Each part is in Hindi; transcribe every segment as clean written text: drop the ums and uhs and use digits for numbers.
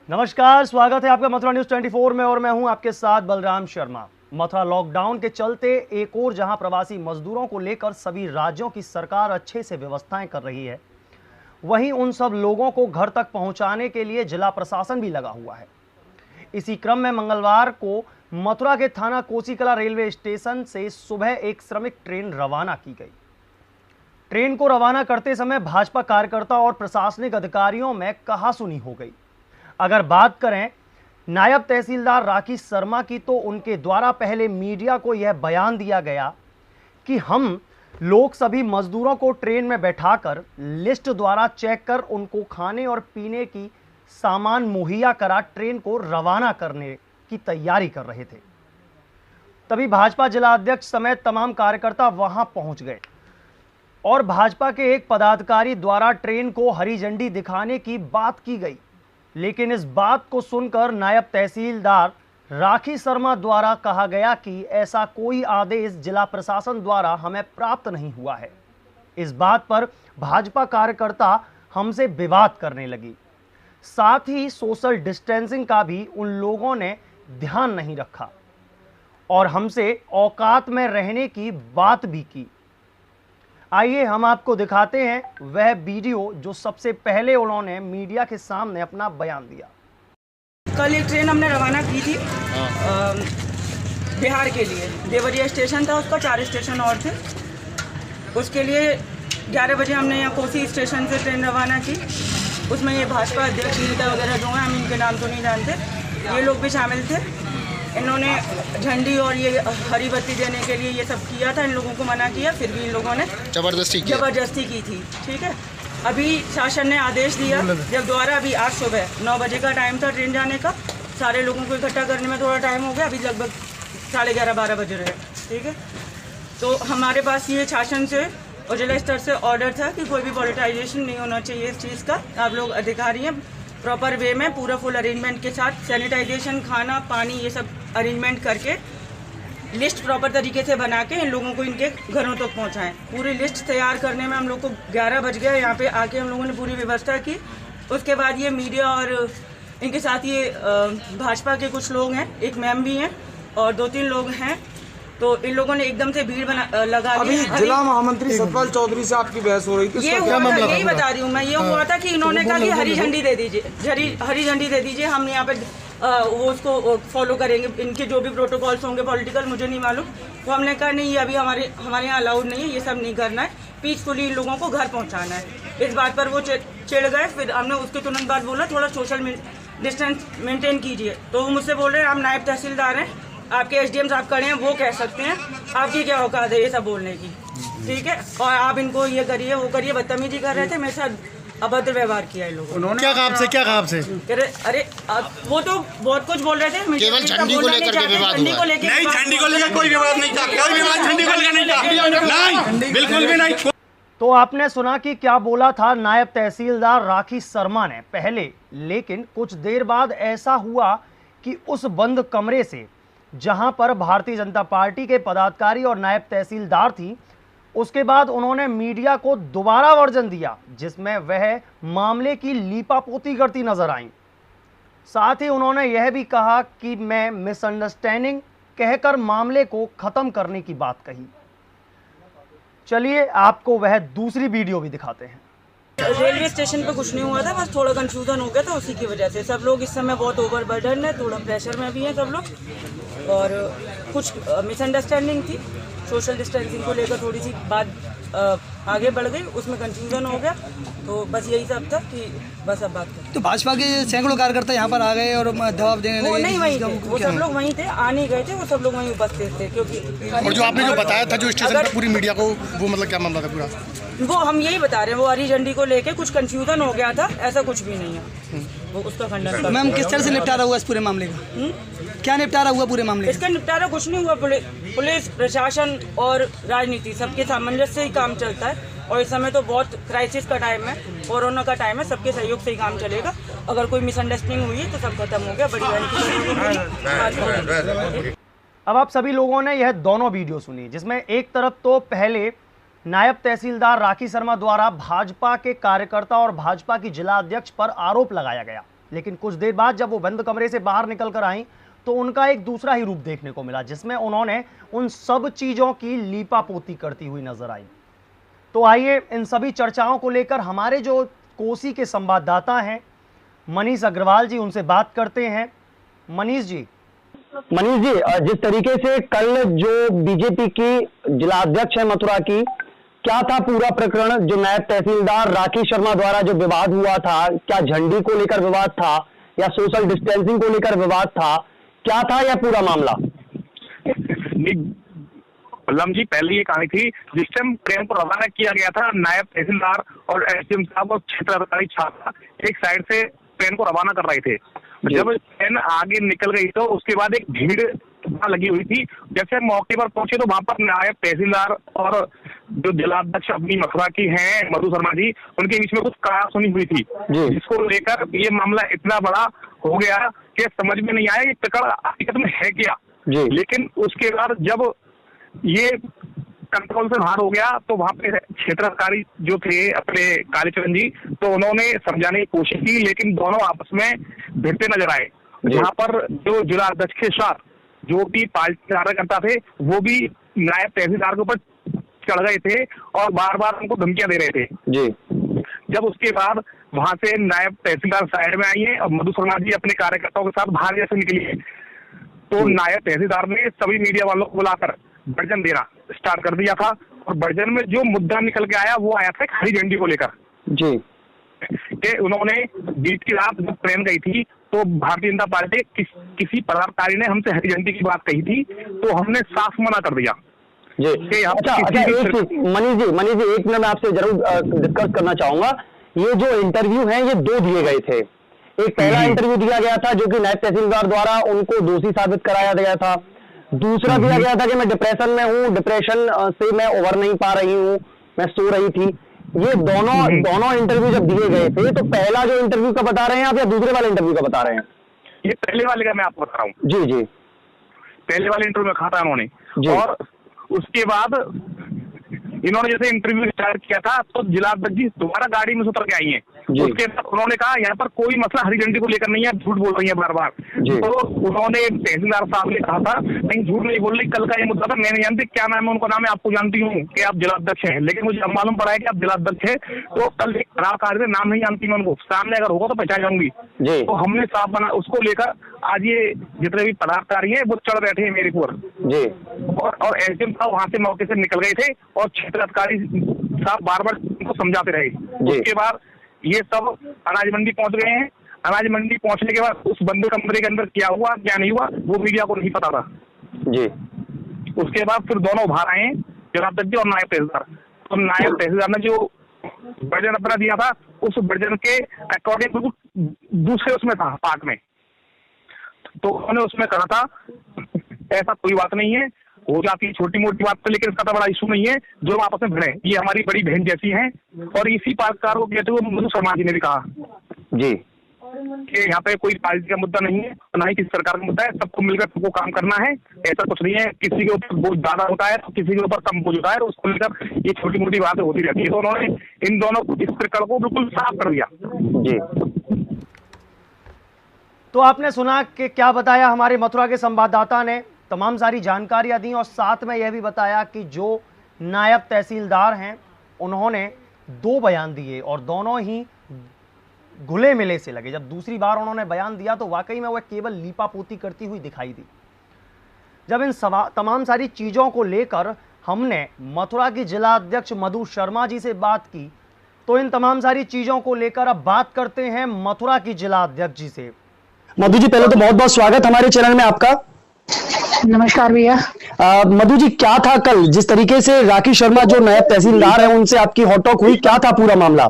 नमस्कार, स्वागत है आपका मथुरा न्यूज 24 में और मैं हूं आपके साथ बलराम शर्मा। मथुरा लॉकडाउन के चलते एक और जहां प्रवासी मजदूरों को लेकर सभी राज्यों की सरकार अच्छे से व्यवस्थाएं कर रही है, वहीं उन सब लोगों को घर तक पहुंचाने के लिए जिला प्रशासन भी लगा हुआ है। इसी क्रम में मंगलवार को मथुरा के थाना कोसीकला रेलवे स्टेशन से सुबह एक श्रमिक ट्रेन रवाना की गई। ट्रेन को रवाना करते समय भाजपा कार्यकर्ता और प्रशासनिक अधिकारियों में कहासुनी हो गई। अगर बात करें नायब तहसीलदार राखी शर्मा की, तो उनके द्वारा पहले मीडिया को यह बयान दिया गया कि हम लोग सभी मजदूरों को ट्रेन में बैठाकर लिस्ट द्वारा चेक कर उनको खाने और पीने की सामान मुहैया करा ट्रेन को रवाना करने की तैयारी कर रहे थे। तभी भाजपा जिला अध्यक्ष समेत तमाम कार्यकर्ता वहां पहुंच गए और भाजपा के एक पदाधिकारी द्वारा ट्रेन को हरी झंडी दिखाने की बात की गई, लेकिन इस बात को सुनकर नायब तहसीलदार राखी शर्मा द्वारा कहा गया कि ऐसा कोई आदेश जिला प्रशासन द्वारा हमें प्राप्त नहीं हुआ है। इस बात पर भाजपा कार्यकर्ता हमसे विवाद करने लगी। साथ ही सोशल डिस्टेंसिंग का भी उन लोगों ने ध्यान नहीं रखा और हमसे औकात में रहने की बात भी की। आइए हम आपको दिखाते हैं वह वीडियो जो सबसे पहले उन्होंने मीडिया के सामने अपना बयान दिया। कल एक ट्रेन हमने रवाना की थी बिहार के लिए। देवरिया स्टेशन था, उसका 4 स्टेशन और थे। उसके लिए 11 बजे हमने यहाँ कोसी स्टेशन से ट्रेन रवाना की। उसमें ये भाजपा अध्यक्ष नेता वगैरह जो हैं, हम इनके नाम तो नहीं जानते, ये लोग भी शामिल थे। इन्होंने झंडी और ये हरी बत्ती देने के लिए ये सब किया था, इन लोगों को मना किया, फिर भी इन लोगों ने जबरदस्ती की थी। ठीक है, अभी शासन ने आदेश दिया, जब द्वारा अभी आज सुबह 9 बजे का टाइम था ट्रेन जाने का। सारे लोगों को इकट्ठा करने में थोड़ा टाइम हो गया, अभी लगभग 11:30-12 बज रहे हैं। ठीक है, तो हमारे पास ये शासन से और जिला स्तर से ऑर्डर था कि कोई भी पॉलिटाइजेशन नहीं होना चाहिए इस चीज़ का। आप लोग अधिकारी हैं, प्रॉपर वे में पूरा फुल अरेंजमेंट के साथ सैनिटाइजेशन, खाना पानी ये सब अरेंजमेंट करके लिस्ट प्रॉपर तरीके से बना के इन लोगों को इनके घरों तक पहुंचाएं। पूरी लिस्ट तैयार करने में हम लोग को 11 बज गए। यहाँ पे आके हम लोगों ने पूरी व्यवस्था की। उसके बाद ये मीडिया और इनके साथ ये भाजपा के कुछ लोग हैं, एक मैम भी हैं और 2-3 लोग हैं, तो इन लोगों ने एकदम से भीड़ लगा दी। अभी जिला महामंत्री सतपाल चौधरी से आपकी बहस हो रही थी, ये हुआ था, यही बता रही हूँ मैं। ये हुआ था कि इन्होंने कहा कि हरी झंडी दे दीजिए, हरी झंडी दे दीजिए, हम यहाँ पे वो उसको फॉलो करेंगे। इनके जो भी प्रोटोकॉल्स होंगे पॉलिटिकल, मुझे नहीं मालूम। तो हमने कहा नहीं, ये अभी हमारे यहाँ अलाउड नहीं है, ये सब नहीं करना है, पीसफुली इन लोगों को घर पहुँचाना है। इस बात पर वो चिढ़ गए। फिर हमने उसके तुरंत बाद बोला थोड़ा सोशल डिस्टेंस मेंटेन कीजिए। तो वो मुझसे बोल रहे हैं आप नायब तहसीलदार हैं, आपके एसडीएम साहब खड़े हैं, वो कह सकते हैं, आपकी क्या औकात है ये सब बोलने की। ठीक है, और आप इनको ये करिए वो करिए, बदतमीजी कर रहे थे, मेरे साथ अभद्र व्यवहार किया इन लोगों ने। क्या काम से अरे वो तो बहुत कुछ बोल रहे थे, केवल झंडी को लेकर के विवाद हुआ। नहीं, झंडी को लेकर कोई विवाद नहीं था, कोई विवाद झंडी को लेकर नहीं था, नहीं, बिल्कुल भी नहीं। तो आपने सुना कि क्या बोला था नायब तहसीलदार राखी शर्मा ने पहले, लेकिन कुछ देर बाद ऐसा हुआ कि उस बंद कमरे से, जहां पर भारतीय जनता पार्टी के पदाधिकारी और नायब तहसीलदार थी, उसके बाद उन्होंने मीडिया को दोबारा वर्जन दिया, जिसमें वह मामले की लीपापोती करती नजर आईं। साथ ही उन्होंने यह भी कहा कि मैं मिसअंडरस्टैंडिंग कहकर मामले को खत्म करने की बात कही। चलिए आपको वह दूसरी वीडियो भी दिखाते हैं। रेलवे स्टेशन पे कुछ नहीं हुआ था, बस थोड़ा कंफ्यूजन हो गया था, उसी की वजह से सब लोग इस समय बहुत ओवरबर्डन है, थोड़ा प्रेशर में भी है सब लोग, और कुछ मिसअंडरस्टैंडिंग थी। सोशल डिस्टेंसिंग को लेकर थोड़ी सी बात आगे बढ़ गई, उसमें कंफ्यूजन हो गया। तो बस यही सब था कि बस अब बात करें। तो भाजपा के सैकड़ों कार्यकर्ता यहाँ पर आ गए और दबाव देने लगे। वो नहीं वहीं थे, वो सब लोग वहीं थे, आ नहीं गए थे, वो सब लोग वहीं उपस्थित थे। क्योंकि और जो आपने जो बताया था जो स्टेशन पर पूरी मीडिया को, वो मतलब क्या मामला था पूरा? वो हम यही बता रहे हैं, वो हरी झंडी को लेके कुछ कंफ्यूजन हो गया था, ऐसा कुछ भी नहीं है। वो उसका खंडन कर। मैम, किस तरह से निपटारा हुआ इस पूरे मामले का? क्या निपटारा हुआ पूरे मामले का? इसका निपटारा कुछ नहीं हुआ। पुलिस प्रशासन और राजनीति सबके सामंजस्य से ही काम चलता है, और इस समय तो बहुत क्राइसिस का टाइम है, कोरोना का टाइम है, सबके सहयोग से ही काम चलेगा। अगर कोई मिसअंडरस्टैंडिंग हुई है तो सब खत्म हो गया, बड़ी बहन। अब आप सभी लोगों ने यह दोनों वीडियो सुनी, जिसमें एक तरफ तो पहले नायब तहसीलदार राखी शर्मा द्वारा भाजपा के कार्यकर्ता और भाजपा की जिला अध्यक्ष पर आरोप लगाया गया लेकिन कुछ देर बाद जब वो बंद कमरे से बाहर निकल कर आई तो उनका एक दूसरा ही रूप देखने को मिला, जिसमें उन्होंने उन सब चीजों की लीपापोती करती हुई नजर आई। तो आइए इन सभी चर्चाओं को लेकर हमारे जो कोसी के संवाददाता हैं मनीष अग्रवाल जी, उनसे बात करते हैं। मनीष जी, जिस तरीके से कल जो बीजेपी की जिलाध्यक्ष है मथुरा की, क्या था पूरा प्रकरण? जो नायब तहसीलदार राखी शर्मा द्वारा जो विवाद हुआ था, क्या झंडी को लेकर विवाद था या सोशल डिस्टेंसिंग को लेकर विवाद था? क्या था यह पूरा मामला? बलराम जी, पहले ये कहानी थी जिस टाइम ट्रेन को रवाना किया गया था, नायब तहसीलदार और एसडीएम साहब और क्षेत्र अधिकारी छात्रा एक साइड से ट्रेन को रवाना कर रहे थे। जब ट्रेन आगे निकल गई तो उसके बाद एक भीड़ लगी हुई थी। जैसे मौके पर पहुंचे तो वहां पर नायब तहसीलदार और जो जिलाध्यक्ष अपनी मथुरा की हैं मधु शर्मा जी, उनके बीच में कुछ कहा सुनी हुई थी, जिसको लेकर ये मामला इतना बड़ा हो गया कि समझ में नहीं आया ये प्रकरण हकीकत में है क्या। लेकिन उसके बाद जब ये कंट्रोल से बाहर हो गया तो वहां पे क्षेत्र अधिकारी जो थे अपने कालीचरण जी, तो उन्होंने समझाने की कोशिश की, लेकिन दोनों आपस में भिड़ते नजर आए। जहाँ पर जो जिला अध्यक्ष के साथ जो भी पार्टी कार्यकर्ता थे वो भी नायब तहसीलदार के ऊपर चढ़ गए थे और बार बार उनको धमकियां दे रहे थे। जब उसके बाद वहां से नायब तहसीलदार साइड में आई है और मधु शर्मा जी अपने कार्यकर्ताओं के साथ बाहर जैसे निकली है, तो नायब तहसीलदार ने सभी मीडिया वालों को बुलाकर वर्जन देना स्टार्ट कर दिया था। और वर्जन में जो मुद्दा निकल के आया वो आया था हरी झंडी को लेकर कि उन्होंने बीत की रात जब ट्रेन गई थी तो भारतीय जनता पार्टी किसी पदाधिकारी ने हमसे हरी झंडी की बात कही थी, तो हमने साफ मना कर दिया। मनीष जी एक मिनट मैं आपसे जरूर डिस्कस करना चाहूंगा। ये जो इंटरव्यू है ये दो दिए गए थे। एक पहला इंटरव्यू दिया गया था जो कि नायब तहसीलदार द्वारा उनको दोषी साबित कराया गया था। दूसरा दिया गया था कि मैं डिप्रेशन में हूँ, डिप्रेशन से मैं उभर नहीं पा रही हूँ, मैं सो रही थी। ये दोनों इंटरव्यू जब दिए गए थे तो पहला जो इंटरव्यू का बता रहे हैं आप या दूसरे वाले इंटरव्यू का बता रहे हैं? ये पहले वाले का मैं आपको बता रहा हूँ। जी, पहले वाले इंटरव्यू में कहा था उन्होंने। और उसके बाद इन्होंने जैसे इंटरव्यू स्टार्ट किया था तो जिलाध्यक्ष जी दोबारा गाड़ी में उतर के आई हैं। उसके बाद उन्होंने कहा यहाँ पर कोई मसला हरी झंडी को लेकर नहीं है, झूठ बोल रही है बार बार। तो उन्होंने तहसीलदार साहब ने कहा था नहीं झूठ नहीं बोल रही, कल का ये मुद्दा था, मैं नहीं जानती क्या नाम है उनका, नाम है आपको जानती हूँ कि आप जिलाध्यक्ष हैं, लेकिन मुझे अब मालूम पड़ा है कि आप जिलाध्यक्ष है। तो कल एक खराब कार्य थे, नाम नहीं जानती मैं उनको, सामने अगर होगा तो पहचान जाऊंगी। तो हमने साफ बना उसको लेकर आज ये जितने भी पदाधिकारी हैं वो चढ़ बैठे हैं मेरे ऊपर। और एसडीएम साहब वहां से मौके से निकल गए थे और क्षेत्र अधिकारी साहब बार बार उनको समझाते रहे। उसके बाद ये सब अनाज मंडी पहुंच गए हैं। अनाज मंडी पहुंचने के बाद उस बंद कमरे के अंदर क्या हुआ क्या नहीं हुआ वो मीडिया को नहीं पता था। उसके बाद फिर दोनों बाहर आए जिलाध्यक्ष और नायब तहसीलदार। तो नायब तहसीलदार ने जो वर्जन अपना दिया था उस वर्जन के अकॉर्डिंग बिल्कुल दूसरे उसमें था पार्ट में। तो उन्होंने उसमें कहा था ऐसा कोई बात नहीं है, हो जाती है छोटी मोटी बात तो, लेकिन इसका तो बड़ा इशू नहीं है जो हम आपस में भिड़े, ये हमारी बड़ी बहन जैसी हैं। और इसी पत्रकार को कहते हुए मधु शर्मा जी ने भी कहा कि यहाँ पे कोई पार्टी का मुद्दा नहीं है, ना ही किसी सरकार का मुद्दा है, सबको मिलकर सबको काम करना है, ऐसा कुछ नहीं है। किसी के ऊपर बोझ ज्यादा होता है तो किसी के ऊपर कम बोझ होता है, उसको लेकर ये छोटी मोटी बातें होती रहती है। तो उन्होंने इन दोनों इस प्रकरण को बिल्कुल साफ कर दिया। तो आपने सुना कि क्या बताया हमारे मथुरा के संवाददाता ने, तमाम सारी जानकारियां दी और साथ में यह भी बताया कि जो नायब तहसीलदार हैं उन्होंने 2 बयान दिए और दोनों ही घुले मिले से लगे। जब दूसरी बार उन्होंने बयान दिया तो वाकई में वह केवल लीपापोती करती हुई दिखाई दी। जब इन तमाम सारी चीज़ों को लेकर हमने मथुरा की जिला अध्यक्ष मधु शर्मा जी से बात की तो इन तमाम सारी चीज़ों को लेकर अब बात करते हैं मथुरा की जिला अध्यक्ष जी से। मधु जी, पहले तो बहुत बहुत स्वागत हमारे चैनल में आपका। नमस्कार भैया। मधु जी, क्या था कल जिस तरीके से राखी शर्मा जो नायब तहसीलदार है उनसे आपकी हॉटटॉक हुई, क्या था पूरा मामला?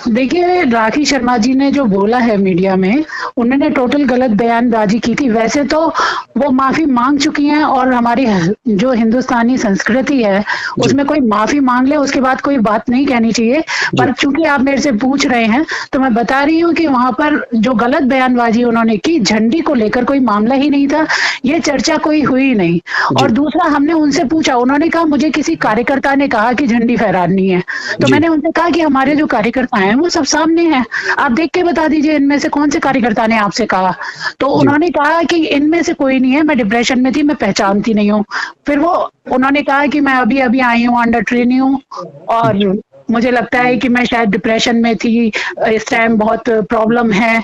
देखिए, राखी शर्मा जी ने जो बोला है मीडिया में, उन्होंने टोटल गलत बयानबाजी की थी। वैसे तो वो माफी मांग चुकी हैं और हमारी जो हिंदुस्तानी संस्कृति है उसमें कोई माफी मांग ले उसके बाद कोई बात नहीं कहनी चाहिए। पर चूंकि आप मेरे से पूछ रहे हैं तो मैं बता रही हूँ कि वहां पर जो गलत बयानबाजी उन्होंने की, झंडी को लेकर कोई मामला ही नहीं था, ये चर्चा कोई हुई नहीं। और दूसरा, हमने उनसे पूछा, उन्होंने कहा मुझे किसी कार्यकर्ता ने कहा कि झंडी फहरानी है, तो मैंने उनसे कहा कि हमारे जो कार्यकर्ता हैं वो सब सामने हैं, आप देख के बता दीजिए इनमें से कौन से कार्यकर्ता ने आपसे कहा। तो उन्होंने कहा कि इनमें से कोई नहीं है, मैं डिप्रेशन में थी, मैं पहचानती नहीं हूँ। फिर वो उन्होंने कहा कि मैं अभी अभी आई हूँ, अंडर ट्रेनिंग हूँ और मुझे लगता है कि मैं शायद डिप्रेशन में थी, इस टाइम बहुत प्रॉब्लम है,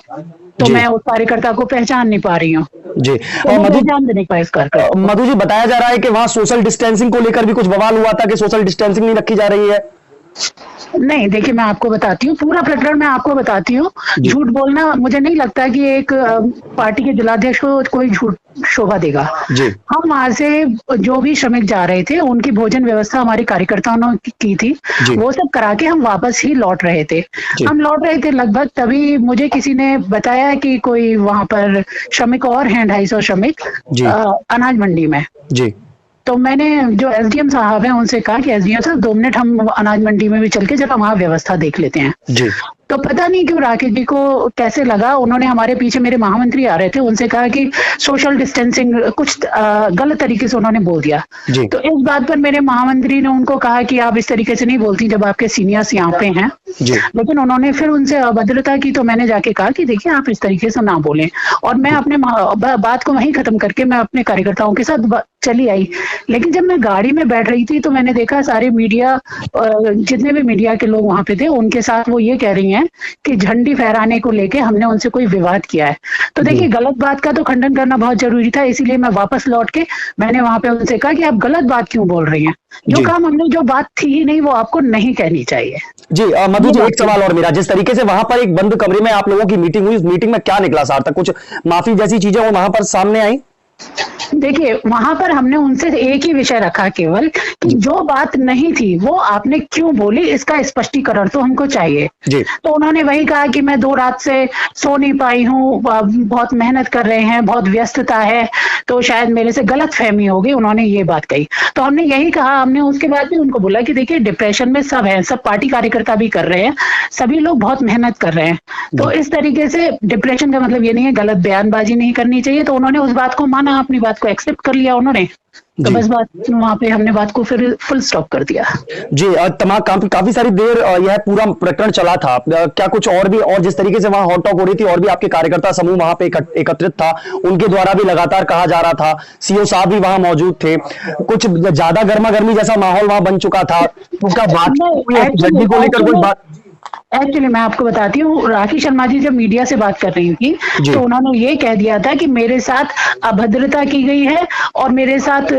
तो मैं उस कार्यकर्ता को पहचान नहीं पा रही हूँ जी। तो मधु पहचान नहीं पाए इस कार्यकर्ता। मधु जी, बताया जा रहा है कि वहां सोशल डिस्टेंसिंग को लेकर भी कुछ बवाल हुआ था कि सोशल डिस्टेंसिंग नहीं रखी जा रही है। नहीं, देखिए मैं आपको बताती हूँ, पूरा प्रकरण मैं आपको बताती हूँ। झूठ बोलना मुझे नहीं लगता कि एक पार्टी के जिलाध्यक्ष को कोई झूठ शोभा देगा। हम वहां से जो भी श्रमिक जा रहे थे उनकी भोजन व्यवस्था हमारे कार्यकर्ताओं ने की थी, वो सब करा के हम वापस ही लौट रहे थे। हम लौट रहे थे लगभग, तभी मुझे किसी ने बताया कि कोई वहां पर श्रमिक और हैं, 250 श्रमिक अनाज मंडी में। तो मैंने जो एसडीएम साहब हैं उनसे कहा कि एसडीएम साहब 2 मिनट हम अनाज मंडी में भी चल के जरा वहां व्यवस्था देख लेते हैं। तो पता नहीं क्यों राकेश जी को कैसे लगा, उन्होंने हमारे पीछे मेरे महामंत्री आ रहे थे, उनसे कहा कि सोशल डिस्टेंसिंग कुछ गलत तरीके से उन्होंने बोल दिया। तो इस बात पर मेरे महामंत्री ने उनको कहा कि आप इस तरीके से नहीं बोलती जब आपके सीनियर्स यहाँ पे हैं। लेकिन उन्होंने फिर उनसे अभद्रता की, तो मैंने जाके कहा कि देखिए आप इस तरीके से ना बोलें, और मैं अपने बात को वहीं खत्म करके मैं अपने कार्यकर्ताओं के साथ चली आई। लेकिन जब मैं गाड़ी में बैठ रही थी तो मैंने देखा सारे मीडिया, जितने भी मीडिया के लोग वहां पे थे, उनके साथ वो ये कह रही हैं कि झंडी फहराने को लेके हमने उनसे कोई विवाद किया है। तो देखिए गलत बात का तो खंडन करना बहुत जरूरी था, इसीलिए मैं वापस लौट के मैंने वहां पे उनसे कहा कि आप गलत बात क्यों बोल रही हैं, जो काम हमने, जो बात थी ही नहीं वो आपको नहीं कहनी चाहिए। जी मधु जी, एक सवाल और मेरा, जिस तरीके से वहां पर एक बंद कमरे में आप लोगों की मीटिंग हुई, उस मीटिंग में क्या निकला सार्थक? कुछ माफी जैसी चीजें वहां पर सामने आई? देखिए वहां पर हमने उनसे एक ही विषय रखा केवल कि जो बात नहीं थी वो आपने क्यों बोली, इसका स्पष्टीकरण तो हमको चाहिए। तो उन्होंने वही कहा कि मैं 2 रात से सो नहीं पाई हूँ, बहुत मेहनत कर रहे हैं, बहुत व्यस्तता है, तो शायद मेरे से गलत फहमी होगी, उन्होंने ये बात कही। तो हमने यही कहा, हमने उसके बाद भी उनको बोला कि देखिए डिप्रेशन में सब है, सब पार्टी कार्यकर्ता भी कर रहे हैं, सभी लोग बहुत मेहनत कर रहे हैं, तो इस तरीके से डिप्रेशन का मतलब ये नहीं है, गलत बयानबाजी नहीं करनी चाहिए। तो उन्होंने उस बात को माना, अपनी बात को एक्सेप्ट कर लिया उन्होंने, तो बस बात वहां पे हमने बात को फिर फुल स्टॉप कर दिया। जी काफी सारी देर यह पूरा प्रकरण चला था, क्या कुछ और भी, और जिस तरीके से वहां हॉट टॉक हो रही थी और भी आपके कार्यकर्ता समूह वहां पे एकत्रित था, उनके द्वारा भी लगातार कहा जा रहा था, सीओ साहब भी वहां मौजूद थे, कुछ ज्यादा गर्मा गर्मी जैसा माहौल वहां बन चुका था, उसका बात झंडी को लेकर कोई बात? एक्चुअली मैं आपको बताती हूँ, राखी शर्मा जी जब मीडिया से बात कर रही थी तो उन्होंने ये कह दिया था कि मेरे साथ अभद्रता की गई है और मेरे साथ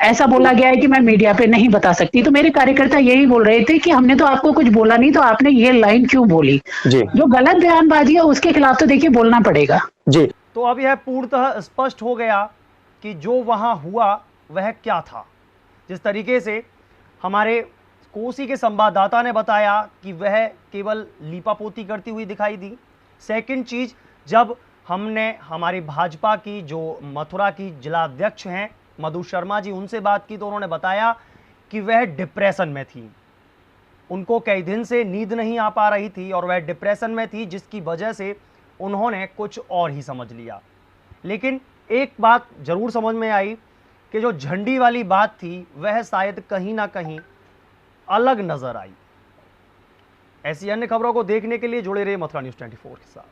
ऐसा बोला गया है कि मैं मीडिया पे नहीं बता सकती। तो मेरे कार्यकर्ता यही बोल रहे थे कि हमने तो आपको कुछ बोला नहीं, तो आपने ये लाइन क्यों बोली? जो गलत बयानबाजी है उसके खिलाफ तो देखिए बोलना पड़ेगा। जी, तो अब यह पूर्णतः स्पष्ट हो गया कि जो वहां हुआ वह क्या था। जिस तरीके से हमारे कोसी के संवाददाता ने बताया कि वह केवल लीपापोती करती हुई दिखाई दी। सेकंड चीज, जब हमने हमारी भाजपा की जो मथुरा की जिलाध्यक्ष हैं मधु शर्मा जी, उनसे बात की तो उन्होंने बताया कि वह डिप्रेशन में थी, उनको कई दिन से नींद नहीं आ पा रही थी और वह डिप्रेशन में थी, जिसकी वजह से उन्होंने कुछ और ही समझ लिया। लेकिन एक बात जरूर समझ में आई कि जो झंडी वाली बात थी वह शायद कहीं ना कहीं अलग नजर आई। ऐसी अन्य खबरों को देखने के लिए जुड़े रहिए मथुरा न्यूज़ 24 के साथ।